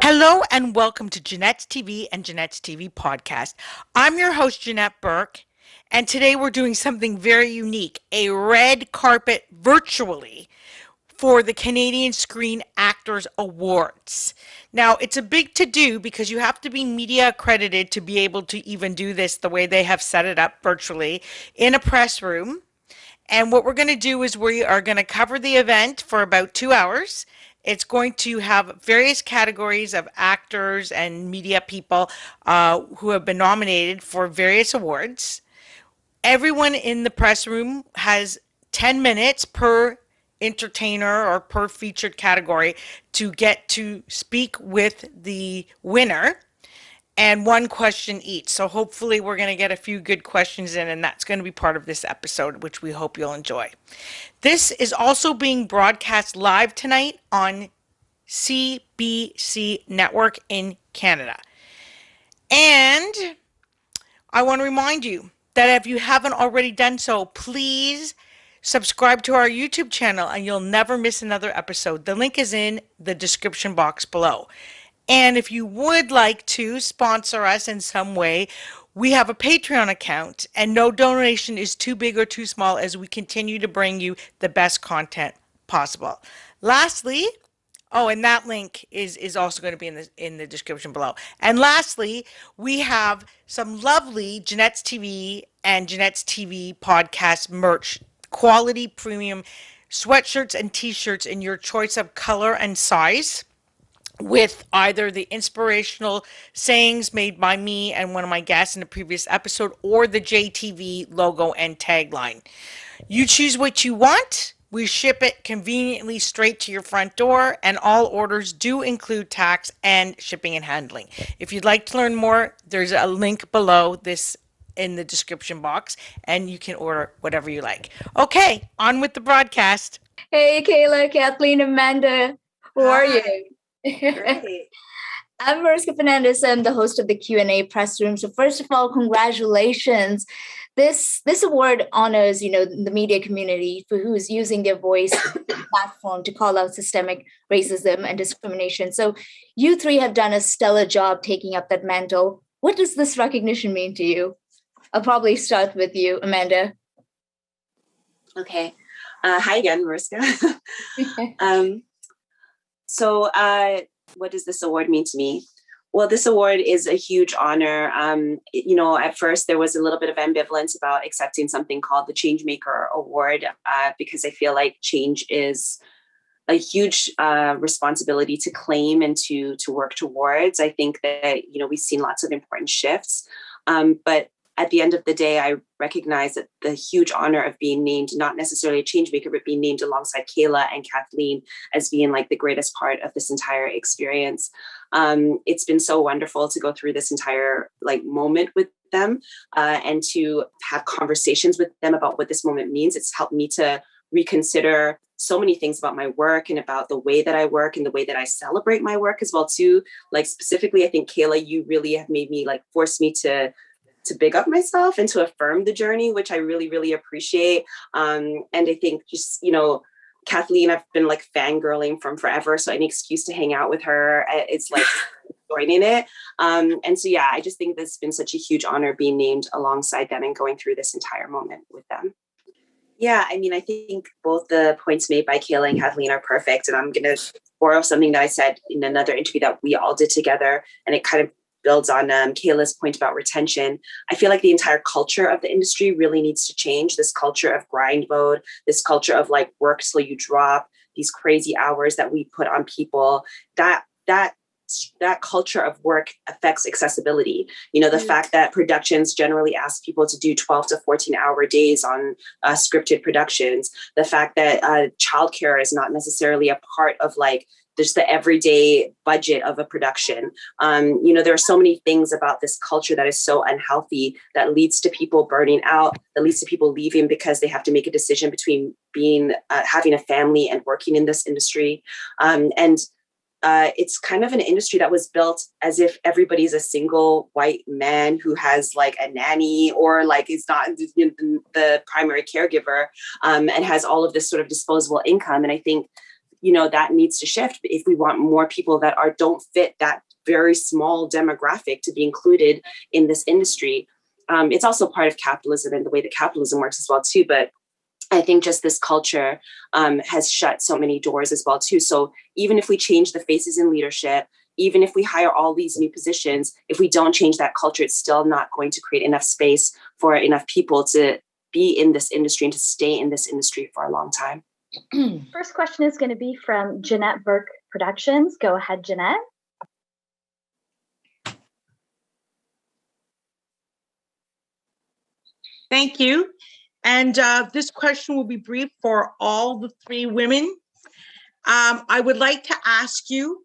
Hello and welcome to Janette's TV and Janette's TV podcast. I'm your host, Janette Burke, and today we're doing something very unique, a red carpet virtually for the Canadian Screen Actors Awards. Now, it's a big to-do because you have to be media accredited to be able to even do this the way they have set it up virtually in a press room. And what we're going to do is we are going to cover the event for about 2 hours. It's going to have various categories of actors and media people who have been nominated for various awards. Everyone in the press room has 10 minutes per entertainer or per featured category to get to speak with the winner, and one question each. So hopefully we're going to get a few good questions in, and that's going to be part of this episode, which we hope you'll enjoy. This is also being broadcast live tonight on CBC Network in Canada. And I want to remind you that if you haven't already done so, please subscribe to our YouTube channel and you'll never miss another episode. The link is in the description box below. And if you would like to sponsor us in some way, we have a Patreon account, and no donation is too big or too small as we continue to bring you the best content possible. Lastly, and that link is also going to be in the description below. And lastly, we have some lovely Janette's TV and Janette's TV podcast merch, quality premium sweatshirts and t-shirts in your choice of color and size, with either the inspirational sayings made by me and one of my guests in a previous episode or the JTV logo and tagline. You choose what you want. We ship it conveniently straight to your front door, and all orders do include tax and shipping and handling. If you'd like to learn more, there's a link below this in the description box, and you can order whatever you like. Okay, on with the broadcast. Hey, Kayla, Kathleen, Amanda. How are you? Great. I'm Mariska Fernandez. I'm the host of the Q&A press room. So first of all, congratulations. This award honors, the media community for who is using their voice platform to call out systemic racism and discrimination. So you three have done a stellar job taking up that mantle. What does this recognition mean to you? I'll probably start with you, Amanda. Okay. Hi again, Mariska. So what does this award mean to me? Well, this award is a huge honor. At first there was a little bit of ambivalence about accepting something called the Changemaker Award because I feel like change is a huge responsibility to claim and to work towards. I think that, we've seen lots of important shifts, but at the end of the day, I recognize that the huge honor of being named, not necessarily a change maker, but being named alongside Kayla and Kathleen as being like the greatest part of this entire experience. It's been so wonderful to go through this entire moment with them and to have conversations with them about what this moment means. It's helped me to reconsider so many things about my work and about the way that I work and the way that I celebrate my work as well too. Like specifically, I think Kayla, you really have made me force me to big up myself and to affirm the journey, which I really, really appreciate. And I think just, Kathleen, I've been fangirling from forever. So any excuse to hang out with her, it's joining it. And so, yeah, I just think this has been such a huge honor being named alongside them and going through this entire moment with them. Yeah, I think both the points made by Kayla and Kathleen are perfect. And I'm going to borrow something that I said in another interview that we all did together. And it kind of builds on Kayla's point about retention. I feel like the entire culture of the industry really needs to change. This culture of grind mode, this culture of work till you drop, these crazy hours that we put on people, that culture of work affects accessibility. The fact that productions generally ask people to do 12 to 14-hour days on scripted productions, the fact that childcare is not necessarily a part of just the everyday budget of a production. There are so many things about this culture that is so unhealthy that leads to people burning out, that leads to people leaving because they have to make a decision between having a family and working in this industry. And it's kind of an industry that was built as if everybody's a single white man who has like a nanny or like is not the primary caregiver, and has all of this sort of disposable income. And I think, that needs to shift if we want more people that don't fit that very small demographic to be included in this industry. It's also part of capitalism and the way that capitalism works as well too. But I think just this culture has shut so many doors as well too. So even if we change the faces in leadership, even if we hire all these new positions, if we don't change that culture, it's still not going to create enough space for enough people to be in this industry and to stay in this industry for a long time. First question is going to be from Janette Burke Productions. Go ahead, Janette. Thank you. And this question will be brief for all the three women. I would like to ask you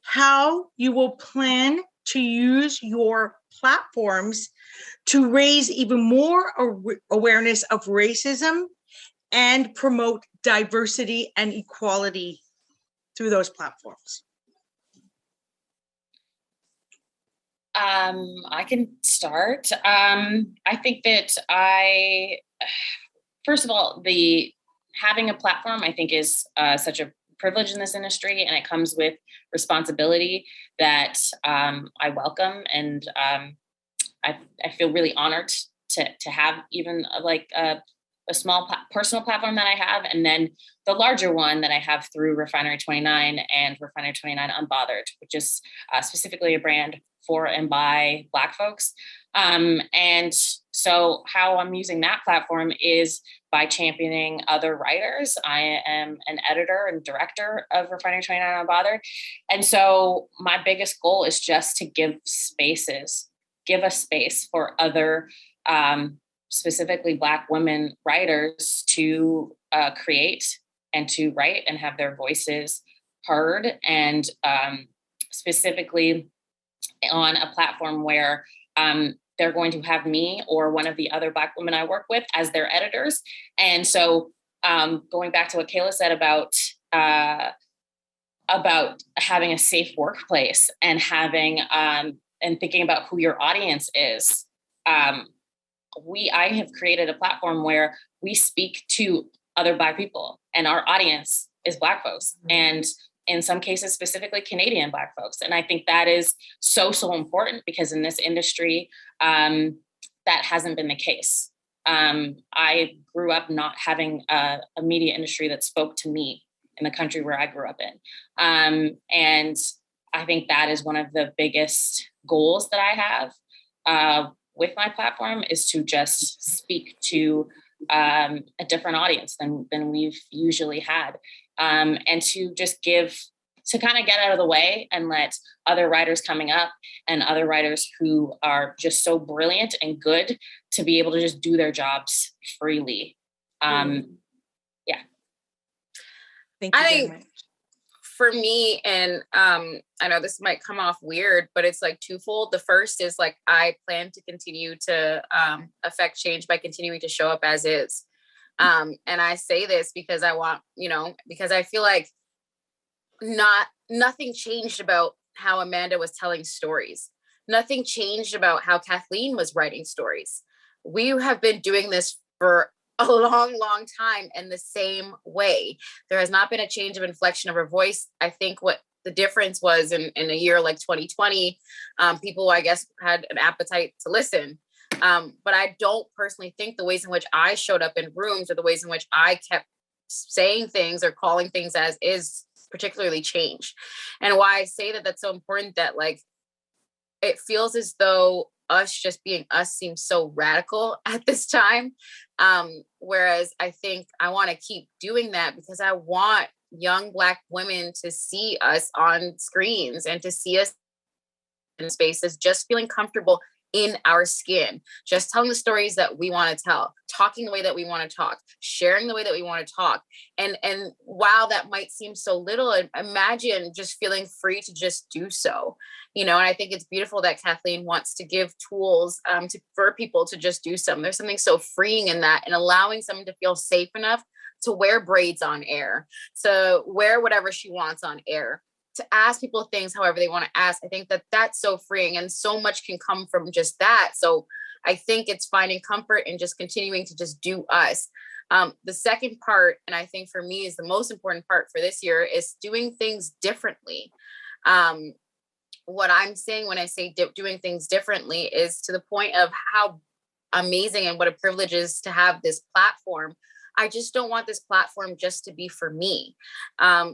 how you will plan to use your platforms to raise even more awareness of racism and promote diversity and equality through those platforms. I can start. I think that first of all, having a platform, I think, is such a privilege in this industry, and it comes with responsibility that I welcome, and I feel really honored to have even like a small personal platform that I have, and then the larger one that I have through Refinery29 and Refinery29 Unbothered, which is specifically a brand for and by Black folks. And so how I'm using that platform is by championing other writers. I am an editor and director of Refinery29 Unbothered. And so my biggest goal is just to give a space for other, specifically Black women writers to create and to write and have their voices heard, and specifically on a platform where they're going to have me or one of the other Black women I work with as their editors. And so going back to what Kayla said about having a safe workplace and having and thinking about who your audience is, I have created a platform where we speak to other Black people, and our audience is Black folks. Mm-hmm. And in some cases, specifically Canadian Black folks. And I think that is so important, because in this industry, that hasn't been the case. I grew up not having a media industry that spoke to me in the country where I grew up in. And I think that is one of the biggest goals that I have with my platform, is to just speak to a different audience than we've usually had. And to just to kind of get out of the way and let other writers coming up and other writers who are just so brilliant and good to be able to just do their jobs freely. Yeah. Thank you very much. For me, and I know this might come off weird, but it's like twofold. The first is like, I plan to continue to affect change by continuing to show up as is. And I say this because I want, because I feel like nothing changed about how Amanda was telling stories. Nothing changed about how Kathleen was writing stories. We have been doing this for a long time in the same way. There has not been a change of inflection of her voice. I think what the difference was in a year like 2020, people, I guess, had an appetite to listen. But I don't personally think the ways in which I showed up in rooms or the ways in which I kept saying things or calling things as is particularly changed. And why I say that that's so important, that like, it feels as though us just being us seems so radical at this time. Whereas I think I want to keep doing that because I want young Black women to see us on screens and to see us in spaces just feeling comfortable in our skin, just telling the stories that we want to tell, talking the way that we want to talk, sharing the way that we want to talk. And while that might seem so little, imagine just feeling free to just do so, and I think it's beautiful that Kathleen wants to give tools for people to just do something. There's something so freeing in that, and allowing someone to feel safe enough to wear braids on air, to wear whatever she wants on air, to ask people things however they want to ask. I think that that's so freeing, and so much can come from just that. So I think it's finding comfort and just continuing to just do us. The second part, and I think for me is the most important part for this year, is doing things differently. What I'm saying when I say doing things differently is to the point of how amazing and what a privilege is to have this platform. I just don't want this platform just to be for me.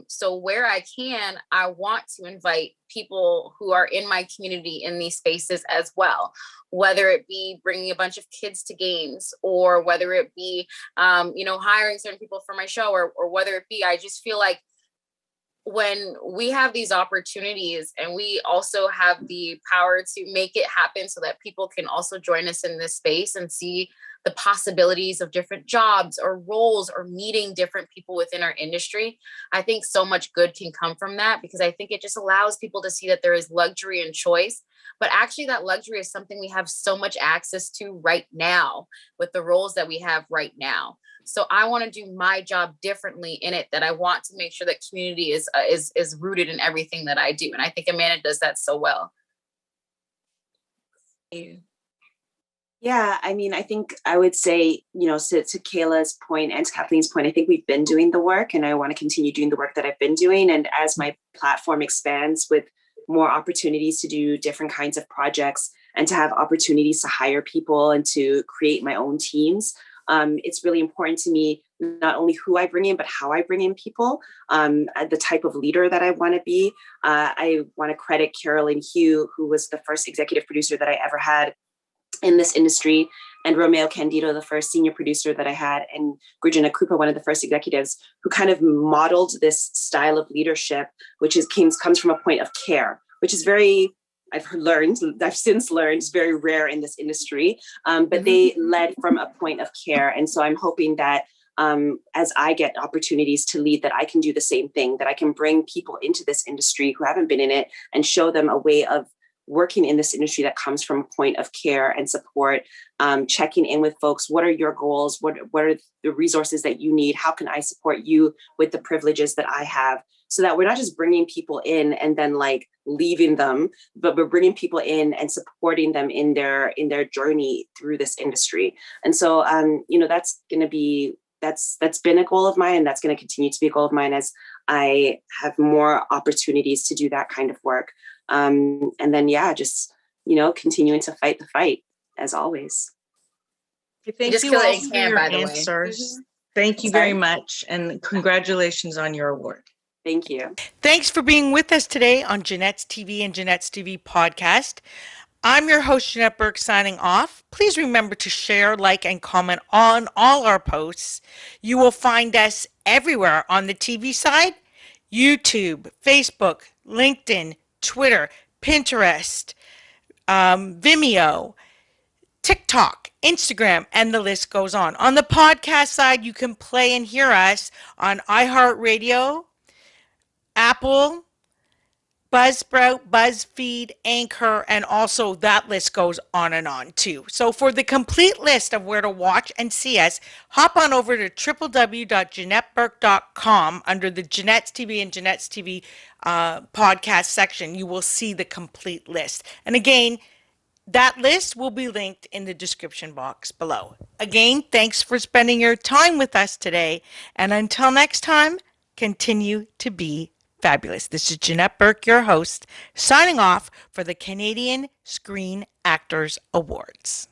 So where I can, I want to invite people who are in my community in these spaces as well, whether it be bringing a bunch of kids to games, or whether it be, hiring certain people for my show, or whether it be, I just feel like when we have these opportunities and we also have the power to make it happen so that people can also join us in this space and see the possibilities of different jobs or roles or meeting different people within our industry, I think so much good can come from that, because I think it just allows people to see that there is luxury and choice, but actually that luxury is something we have so much access to right now with the roles that we have right now. So I want to do my job differently in it, that I want to make sure that community is rooted in everything that I do. And I think Amanda does that so well. Yeah, I mean, I think I would say, to Kayla's point and to Kathleen's point, I think we've been doing the work, and I want to continue doing the work that I've been doing. And as my platform expands with more opportunities to do different kinds of projects and to have opportunities to hire people and to create my own teams, it's really important to me, not only who I bring in, but how I bring in people, the type of leader that I want to be. I want to credit Carolyn Hugh, who was the first executive producer that I ever had in this industry, and Romeo Candido, the first senior producer that I had, and Gurjana Krupa, one of the first executives, who kind of modeled this style of leadership, which comes from a point of care, which is I've since learned is very rare in this industry, but they led from a point of care. And so I'm hoping that as I get opportunities to lead, that I can do the same thing, that I can bring people into this industry who haven't been in it and show them a way of working in this industry that comes from a point of care and support, checking in with folks. What are your goals? What are the resources that you need? How can I support you with the privileges that I have? So that we're not just bringing people in and then leaving them, but we're bringing people in and supporting them in their journey through this industry. And so, that's been a goal of mine, and that's going to continue to be a goal of mine as I have more opportunities to do that kind of work. And then, continuing to fight the fight as always. Thank you all for your answers. Thank you very much. And congratulations on your award. Thank you. Thanks for being with us today on Janette's TV and Janette's TV podcast. I'm your host, Janette Burke, signing off. Please remember to share, like, and comment on all our posts. You will find us everywhere on the TV side: YouTube, Facebook, LinkedIn, Twitter, Pinterest, Vimeo, TikTok, Instagram, and the list goes on. On the podcast side, you can play and hear us on iHeartRadio, Apple, Buzzsprout, BuzzFeed, Anchor, and also that list goes on and on too. So for the complete list of where to watch and see us, hop on over to www.janetteburke.com under the Janette's TV and Janette's TV podcast section. You will see the complete list. And again, that list will be linked in the description box below. Again, thanks for spending your time with us today. And until next time, continue to be fabulous. This is Janette Burke, your host, signing off for the Canadian Screen Actors Awards.